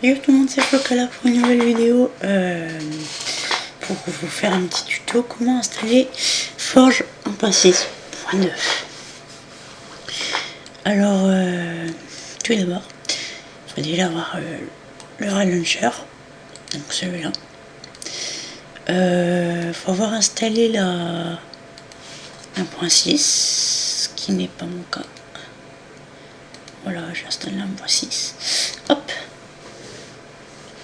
Yo tout le monde, c'est Flocala pour une nouvelle vidéo pour vous faire un petit tuto comment installer Forge 1.6.9. Alors tout d'abord il faut déjà avoir le Rail Launcher, donc celui-là. Faut avoir installé la 1.6, ce qui n'est pas mon cas. Voilà, j'installe la 1.6. Hop,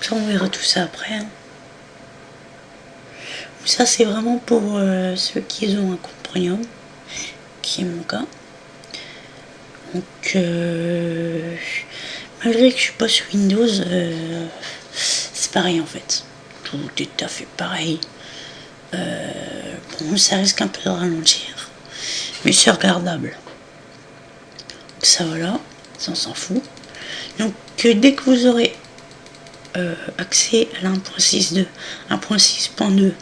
ça on verra tout ça après, hein. Ça c'est vraiment pour ceux qui ont un compte premium, qui est mon cas. Donc malgré que je suis pas sur Windows, c'est pareil en fait. Tout est tout à fait pareil. Bon, ça risque un peu de ralentir, mais c'est regardable. Donc ça voilà, ça on s'en fout. Donc dès que vous aurez accès à la 1.6.2, 1.6.2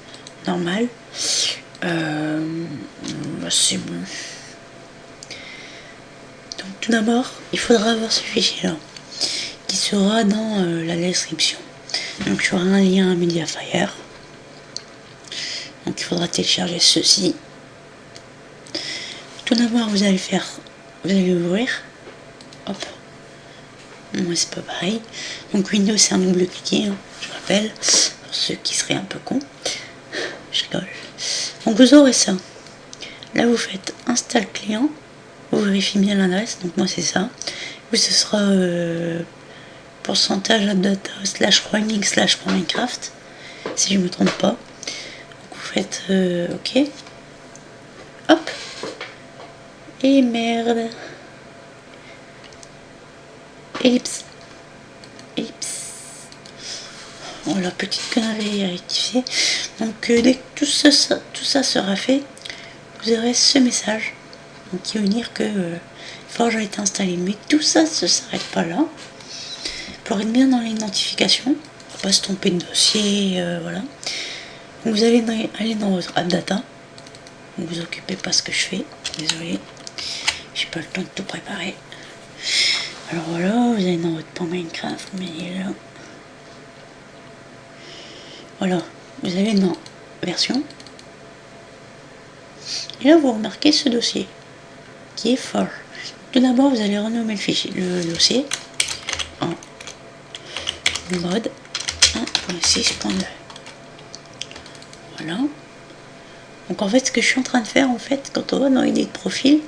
normal, c'est bon. Donc tout d'abord, il faudra avoir ce fichier là, qui sera dans la description. Donc il y aura un lien à Mediafire. Donc il faudra télécharger ceci. Tout d'abord, vous allez ouvrir. Hop. Moi c'est pas pareil. Donc Windows c'est un double cliquer, hein, je rappelle, pour ceux qui seraient un peu cons. Je rigole. Donc vous aurez ça. Là vous faites install client. Vous vérifiez bien l'adresse. Donc moi c'est ça. Ou ce sera pourcentage data / running / Minecraft. Si je me trompe pas. Donc vous faites OK. Hop. Et merde. Ellipse. Oh la petite connerie à rectifier. Donc dès que tout ça sera fait, vous aurez ce message. Donc qui veut dire que Forge a été installé. Mais tout ça ne s'arrête pas là. Pour être bien dans les notifications, pour pas se tromper de dossier, voilà. Donc vous allez aller dans votre app data. Ne vous occupez pas ce que je fais. Désolé, j'ai pas le temps de tout préparer. Alors voilà, vous allez dans votre pan Minecraft, mais là. Voilà, vous allez dans version. Et là vous remarquez ce dossier qui est Forge. Tout d'abord vous allez renommer le fichier, le dossier en mode 1.6.2. Voilà. Donc en fait ce que je suis en train de faire, en fait, quand on va dans idée de profil,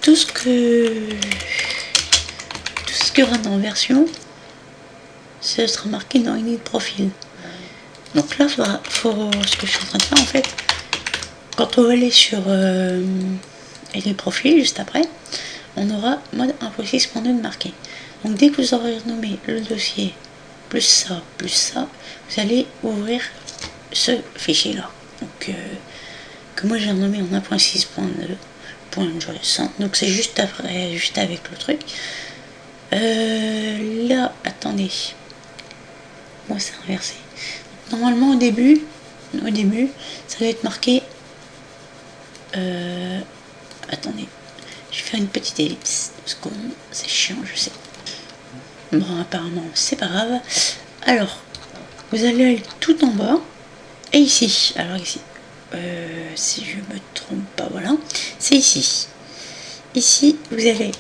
tout ce qu'il y aura dans version, ça sera marqué dans idée de profil. Donc là, ce que je suis en train de faire, en fait, quand on va aller sur idée de profil, juste après, on aura mode 1.6.2 de marqué. Donc dès que vous aurez renommé le dossier plus ça, vous allez ouvrir ce fichier là. Donc que moi j'ai renommé en 1.6.2.json. Donc c'est juste après, juste avec le truc. Là, attendez. Moi c'est inversé. Normalement au début, ça doit être marqué. Attendez. Je vais faire une petite ellipse. Parce que c'est chiant, je sais. Bon, apparemment, c'est pas grave. Alors, vous allez aller tout en bas. Et ici. Alors ici. Si je me trompe pas, voilà. C'est ici. Ici, vous allez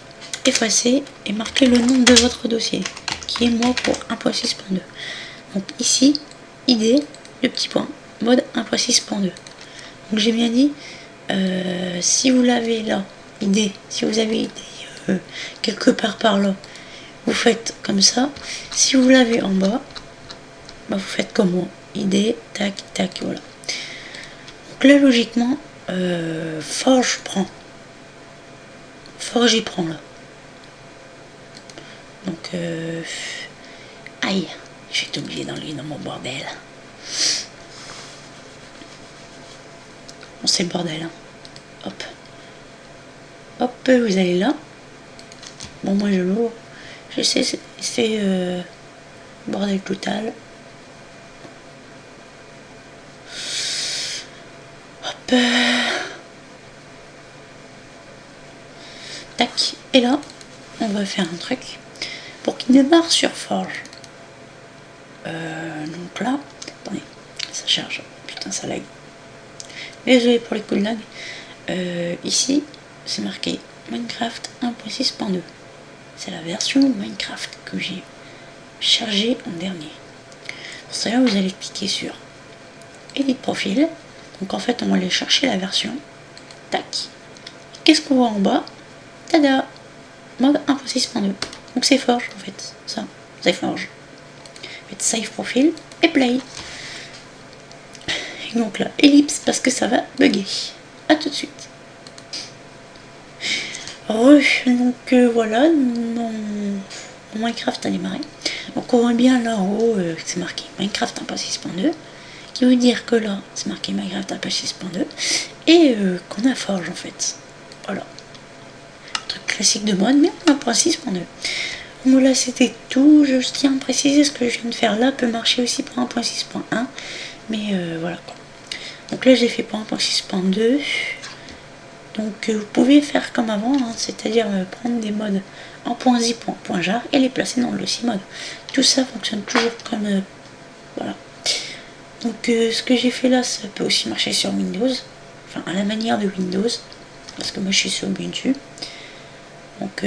effacer et marquer le nom de votre dossier. Qui est moi pour 1.6.2. Donc ici, ID, le petit point. Mode 1.6.2. Donc j'ai bien dit, si vous l'avez là, ID, si vous avez ID quelque part par là, vous faites comme ça. Si vous l'avez en bas, bah vous faites comme moi. ID, tac, tac, voilà. Donc là, logiquement, Forge prend. Forge y prend là. Donc, aïe, je vais oublié dans mon bordel. Bon, c'est le bordel, hein. Hop. Hop, vous allez là. Bon, moi je l'ouvre. Je sais, c'est bordel total. Hop. Tac. Et là, on va faire un truc pour qu'il démarre sur Forge. Donc là, attendez, ça charge, putain ça lag. Désolé pour les coups de lag. Ici, c'est marqué Minecraft 1.6.2. C'est la version de Minecraft que j'ai chargée en dernier. Pour cela, vous allez cliquer sur Edit Profil. Donc en fait, on va aller chercher la version. Tac. Qu'est-ce qu'on voit en bas? Tada! Mode 1.6.2. Donc c'est Forge en fait. Ça, c'est Forge. Faites Save Profil et Play. Et donc là, ellipse parce que ça va bugger. A tout de suite. Donc voilà, mon Minecraft a démarré. Donc on voit bien là en haut, c'est marqué Minecraft 1.6.2, qui veut dire que là, c'est marqué Minecraft 1.6.2, et qu'on a Forge en fait. Voilà. Truc classique de mode, mais 1.6.2. Donc là, c'était tout. Je tiens à préciser ce que je viens de faire là peut marcher aussi pour 1.6.1, mais voilà quoi. Donc là, j'ai fait pour 1.6.2. Donc vous pouvez faire comme avant, hein, c'est-à-dire prendre des modes en .zip ou en .jar et les placer dans le dossier mode. Tout ça fonctionne toujours comme voilà. Donc ce que j'ai fait là, ça peut aussi marcher sur Windows, enfin à la manière de Windows, parce que moi je suis sur Ubuntu. Donc